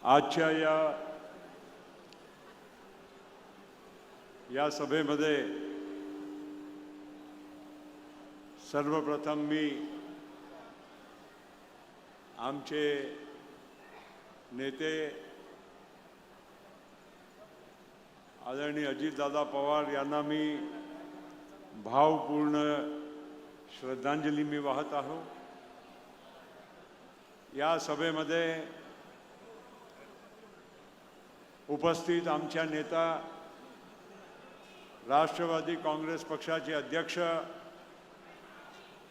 आजच्या या सभेमध्ये सर्वप्रथम मी आमचे नेते आदरणीय अजितदादा पवार यांना मी भावपूर्ण श्रद्धांजली मी वाहत आहो। या सभेमध्ये उपस्थित आमच्या नेता राष्ट्रवादी काँग्रेस पक्षाचे अध्यक्ष,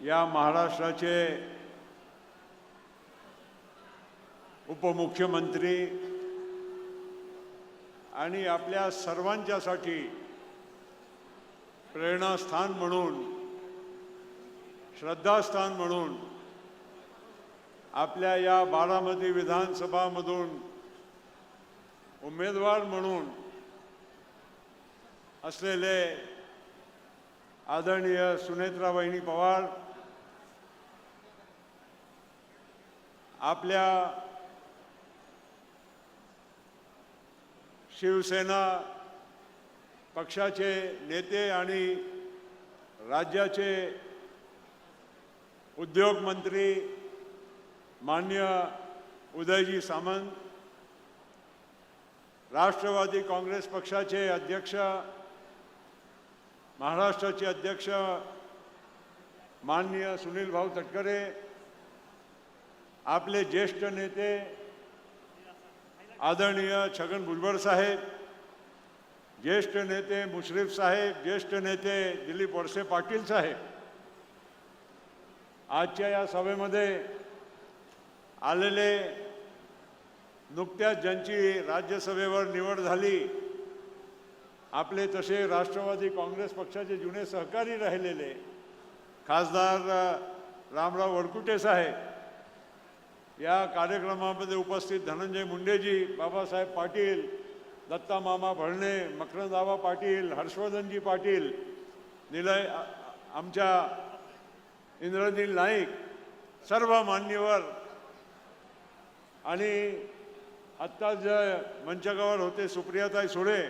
या महाराष्ट्राचे उपमुख्यमंत्री आणि आपल्या सर्वांच्यासाठी प्रेरणास्थान म्हणून, श्रद्धास्थान म्हणून आपल्या या बारामती विधानसभामधून उमेदवार म्हणून असलेले आदरणीय सुनेत्राबाई पवार, आपल्या शिवसेना पक्षाचे नेते आणि राज्याचे उद्योग मंत्री माननीय उदयजी सामंत, राष्ट्रवादी काँग्रेस पक्षाचे अध्यक्ष, महाराष्ट्राचे अध्यक्ष माननीय सुनील भाऊ तटकरे, आपले ज्येष्ठ नेते आदरणीय छगन भुजबळ साहेब, ज्येष्ठ नेते मुश्रीफ साहेब, ज्येष्ठ नेते दिलीप वळसे पाटील साहेब, आजच्या या सभेमध्ये आलेले नुकत्याच ज्यांची राज्यसभेवर निवड झाली, आपले तसे राष्ट्रवादी काँग्रेस पक्षाचे जुने सहकारी राहिलेले खासदार रामराव वडकुटे साहेब, या कार्यक्रमामध्ये उपस्थित धनंजय मुंडेजी, बाबासाहेब पाटील, दत्ता मामा भरणे, मकरंदाबा पाटील, हर्षवर्धनजी पाटील, निलय आमच्या इंद्रनील नाईक, सर्व मान्यवर आणि आत्ता जे मंचकावर होते सुप्रियाताई सुळे,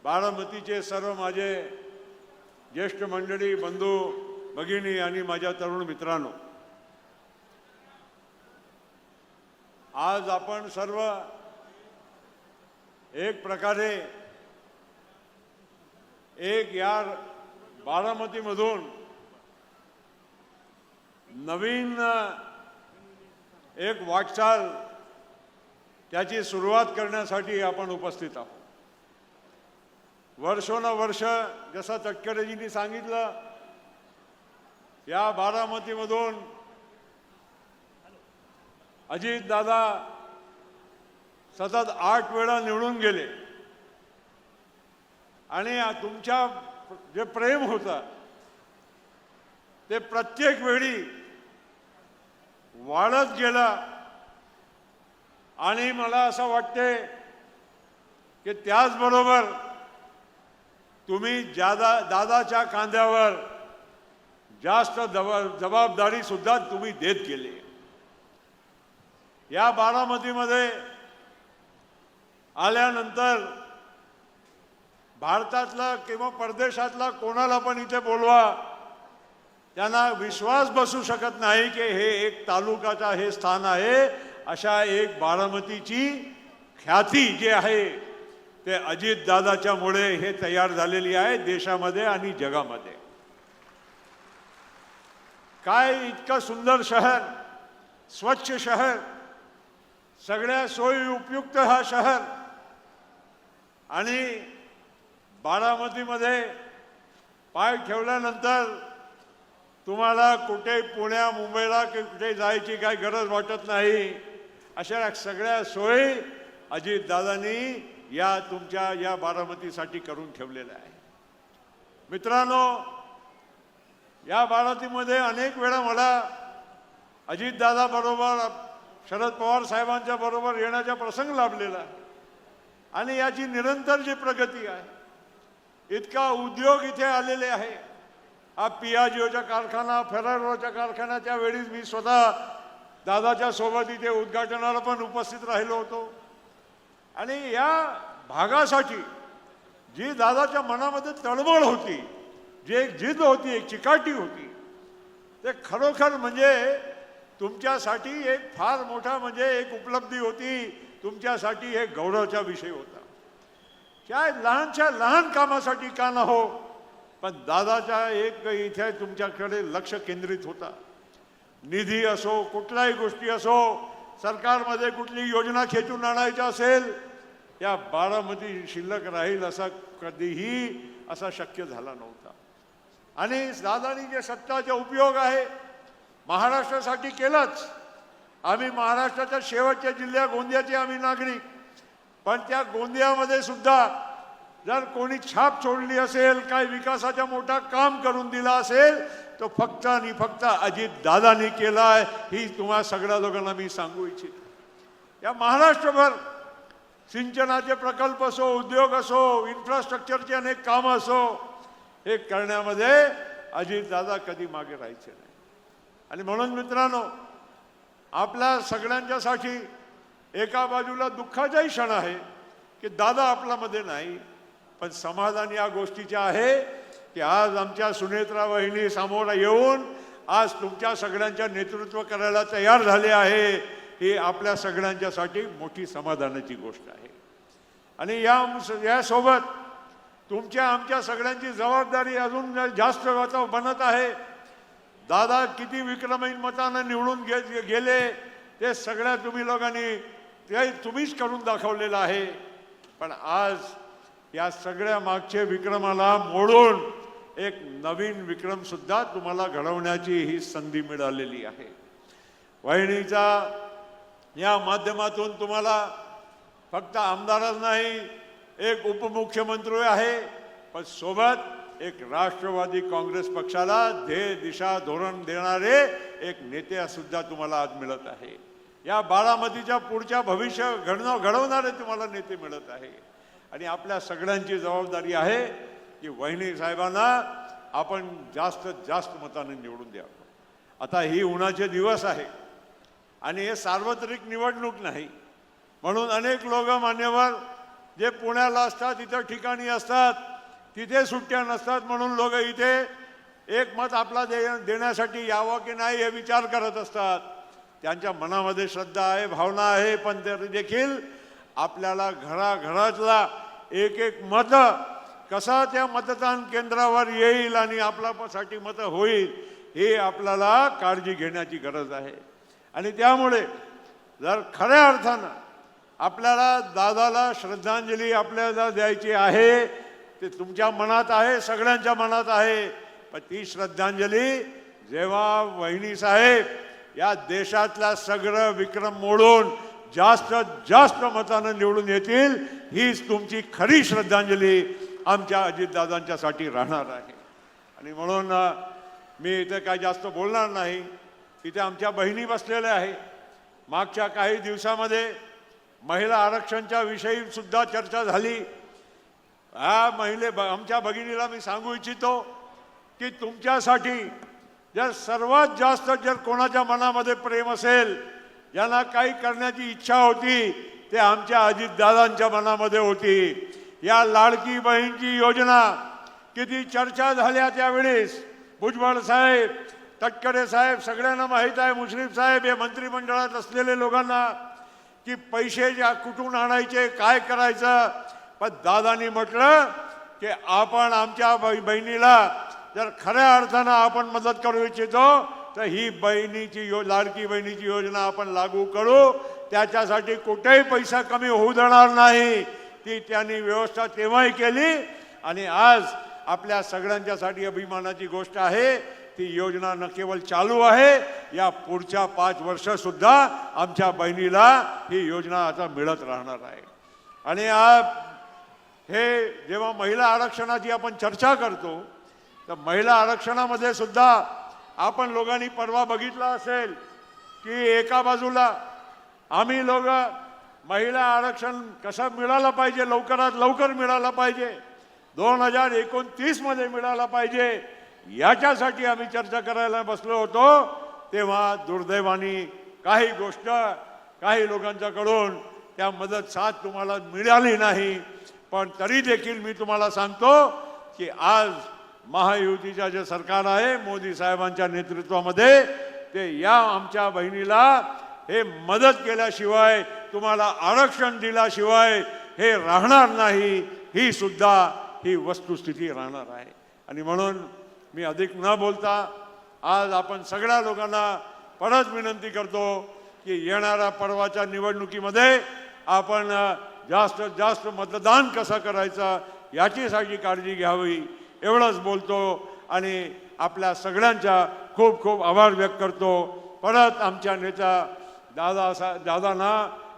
बारामतीचे सर्व माझे ज्येष्ठ मंडळी, बंधू भगिनी आणि माझ्या तरुण मित्रांनो, आज आपण सर्व एक प्रकारे या बारामतीमधून नवीन एक वाटचाल त्याची सुरुवात करण्यासाठी आपण उपस्थित आहोत। वर्षोनवर्ष जसं तटकरेजींनी सांगितलं, या बारामतीमधून अजितदादा सतत 8 वेळा निवडून गेले आणि तुमच्या जे प्रेम होतं ते प्रत्येक वेळी वाढत गेलं आणि मला असं वाटते की त्याचबरोबर तुम्ही दादाच्या खांद्यावर जास्त जबाबदारी सुद्धा तुम्ही देत गेले। या बारामतीमध्ये आल्यानंतर भारतातला किंवा परदेशातला कोणाला पण इथे बोलवा, त्यांना विश्वास बसू शकत नाही की हे एक तालुकाचा हे स्थान आहे। अशा एक बारामतीची ख्याती जी आहे ते अजितदादाच्यामुळे हे तयार झालेली आहे देशामध्ये आणि जगामध्ये। काय इतकं सुंदर शहर, स्वच्छ शहर, सगळ्या सोयी उपयुक्त हा शहर, आणि बारामतीमध्ये पाय ठेवल्यानंतर तुम्हाला कुठे पुण्या मुंबईला कुठे जायची काही गरज वाटत नाही। अशा सगळ्या सोयी अजितदादांनी या तुमच्या या बारामतीसाठी करून ठेवलेल्या आहे। मित्रांनो, या बारामतीमध्ये अनेक वेळा मला अजितदादा बरोबर, शरद पवार साहेबांच्या बरोबर येण्याचा प्रसंग लाभलेला आहे आणि याची निरंतर जी प्रगती आहे, इतका उद्योग इथे आलेले आहे। हा पियाजीओचा कारखाना, फेरारोचा कारखान्याच्या वेळी मी स्वतः दादाच्या सोबत इथे उद्घाटनाला पण उपस्थित राहिलो होतो. आणि या भागासाठी जी दादाच्या मनामध्ये तळमळ होती, जी एक जिद्द होती, एक चिकाटी होती, ते खरोखर म्हणजे तुमच्यासाठी एक फार मोठा म्हणजे एक उपलब्धी होती, तुमच्यासाठी एक गौरवाचा विषय होता. काय लहानच्या लहान कामासाठी का न हो, पण दादाच्या एक इथे तुमच्याकडे लक्ष केंद्रित होता. निधी असो, कुठल्याही गोष्टी असो, सरकारमध्ये कुठली योजना खेचून आणायची असेल, या बारामती शिल्लक राहील असा कधीही असा शक्य झाला नव्हता. आणि दादानी जे सत्ताचा उपयोग आहे महाराष्ट्रासाठी केलाच. आम्ही महाराष्ट्राच्या शेवटच्या जिल्ह्या गोंदियाचे आम्ही नागरिक, पण त्या गोंदियामध्ये सुद्धा जर कोणी छाप सोडली असेल, काही विकासाचा मोठा काम करून दिला असेल, तो फक्त आणि फक्त अजित दादांनी केलाय. ही तुम्हा सगळ्या लोकांना मी सांगू इच्छितो. या महाराष्ट्रभर सिंचनाचे प्रकल्प असो, उद्योग असो, इन्फ्रास्ट्रक्चरचे अनेक कामं असो, हे करण्यामध्ये अजित दादा कधी मागे राहायचे नाही. आणि म्हणून मित्रांनो, आपल्या सगळ्यांच्यासाठी एका बाजूला दुःखाचाही क्षण आहे की दादा आपल्यामध्ये नाही, पण समाधान या गोष्टीचे आहे की आज आमच्या सुनेत्रा वहिनी समोर येऊन आज तुमच्या सगळ्यांच्या नेतृत्व करायला तयार झाले आहे. ही आपल्या सगळ्यांच्यासाठी मोठी समाधानाची गोष्ट आहे. आणि यासोबत तुमच्या आमच्या सगळ्यांची जबाबदारी अजून जास्त बनत आहे. दादा किती विक्रमी मतानं निवडून गेले ते सगळ्या तुम्ही लोकांनी ते तुम्हीच करून दाखवलेलं आहे. पण आज या सगळ्या मागचे विक्रमाला मोडून एक नवीन विक्रम सुद्धा तुम्हाला घडवण्याची ही संधी मिळालेली आहे. वहिनीचा या माध्यमातून तुम्हाला फक्त आमदारच नाही, एक उपमुख्यमंत्री आहे, पण सोबत एक राष्ट्रवादी काँग्रेस पक्षाला ध्येय दिशा धोरण देणारे एक नेते सुद्धा तुम्हाला आज मिळत आहे. या बारामतीच्या पुढच्या भविष्य घडवणारे तुम्हाला नेते मिळत आहे. आणि आपल्या सगळ्यांची जबाबदारी आहे की वहिनी साहेबांना आपण जास्तीत जास्त मताने निवडून द्यावं. आता ही उन्हाचे दिवस आहे आणि हे सार्वत्रिक निवडणूक नाही, म्हणून अनेक लोक मान्यवर जे पुण्याला असतात, इतर ठिकाणी असतात, तिथे सुट्ट्या नसतात, म्हणून लोक इथे एक मत आपला देण्यासाठी यावं की नाही हे विचार करत असतात. त्यांच्या मनामध्ये श्रद्धा आहे, भावना आहे, पण तरी देखील आपल्याला घराघरातला एक एक मत कसा त्या मतदान केंद्रावर येईल आणि आपल्यासाठी मत होईल हे आपल्याला काळजी घेण्याची गरज आहे. आणि त्यामुळे जर खऱ्या अर्थानं आपल्याला दादाला श्रद्धांजली आपल्याला द्यायची आहे, ते तुमच्या मनात आहे, सगळ्यांच्या मनात आहे. पण ती श्रद्धांजली जेव्हा वहिनी साहेब या देशातला सगळं विक्रम मोडून जास्तीत जास्त मतानं निवडून येतील, हीच तुमची खरी श्रद्धांजली आमच्या अजितदादांच्यासाठी राहणार आहे. आणि म्हणून मी इथे काही जास्त बोलणार नाही. तिथे आमच्या बहिणी बसलेल्या आहे. मागच्या काही दिवसामध्ये महिला आरक्षणच्या विषयी सुद्धा चर्चा झाली. आमच्या भगिनीला मी सांगू इच्छितो की तुमच्यासाठी जर सर्वात जास्त जर कोणाच्या मनामध्ये प्रेम असेल, ज्यांना काही करण्याची इच्छा होती, ते आमच्या अजितदादांच्या मनामध्ये होती. या लाडकी बहीणची योजना किती चर्चा झाल्या त्यावेळेस. भुजबळ साहेब, तटकरे साहेब, सगळ्यांना माहीत आहे, मुश्रीफ साहेब, हे मंत्रिमंडळात असलेले लोकांना की पैसे कुठून आणायचे, काय करायचं. पण दादांनी म्हटलं की आपण आमच्या बहिणीला जर खऱ्या अर्थानं आपण मदत करू इच्छितो तर ही लाडकी बहिणीची योजना आपण लागू करू. त्याच्यासाठी कुठेही पैसा कमी होऊ देणार नाही. ती त्यांनी व्यवस्था तेव्हाही केली आणि आज आपल्या सगळ्यांच्यासाठी अभिमानाची गोष्ट आहे. ती योजना न केवळ चालू आहे, या पुढच्या 5 वर्ष सुद्धा आमच्या बहिणीला ही योजना आता मिळत राहणार आहे. आणि हे जेव्हा महिला आरक्षणाची आपण चर्चा करतो तर महिला आरक्षणामध्ये सुद्धा आपण लोकांनी परवा बघितलं असेल की एका बाजूला आम्ही लोक महिला आरक्षण कसं मिळालं पाहिजे, लवकरात लवकर मिळालं पाहिजे, 2029 मध्ये मिळालं पाहिजे, याच्यासाठी आम्ही चर्चा करायला बसलो होतो. तेव्हा दुर्दैवाने काही गोष्ट काही लोकांच्याकडून त्या मदत साथ तुम्हाला मिळाली नाही, पण तरी देखील मी तुम्हाला सांगतो की आज महायुतीचं जे सरकार आहे मोदी साहेबांच्या नेतृत्वामध्ये, ते या आमच्या बहिणीला हे मदत केल्याशिवाय, तुम्हाला आरक्षण दिल्याशिवाय हे राहणार नाही, ही सुद्धा ही वस्तुस्थिती राहणार आहे. आणि म्हणून मी अधिक न बोलता आज आपण सगळ्या लोकांना परत विनंती करतो की येणाऱ्या परवाच्या निवडणुकीमध्ये आपण जास्तीत जास्त मतदान कसं करायचं याचीसाठी काळजी घ्यावी, एवढंच बोलतो आणि आपल्या सगळ्यांचा खूप खूप आभार व्यक्त करतो. परत आमच्या नेत्या दादांना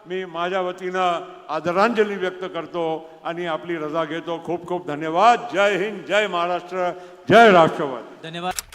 मी माझ्या वतीनं आदरांजली व्यक्त करतो आणि आपली रजा घेतो. खूप खूप धन्यवाद. जय हिंद, जय महाराष्ट्र, जय राष्ट्रवादी. धन्यवाद.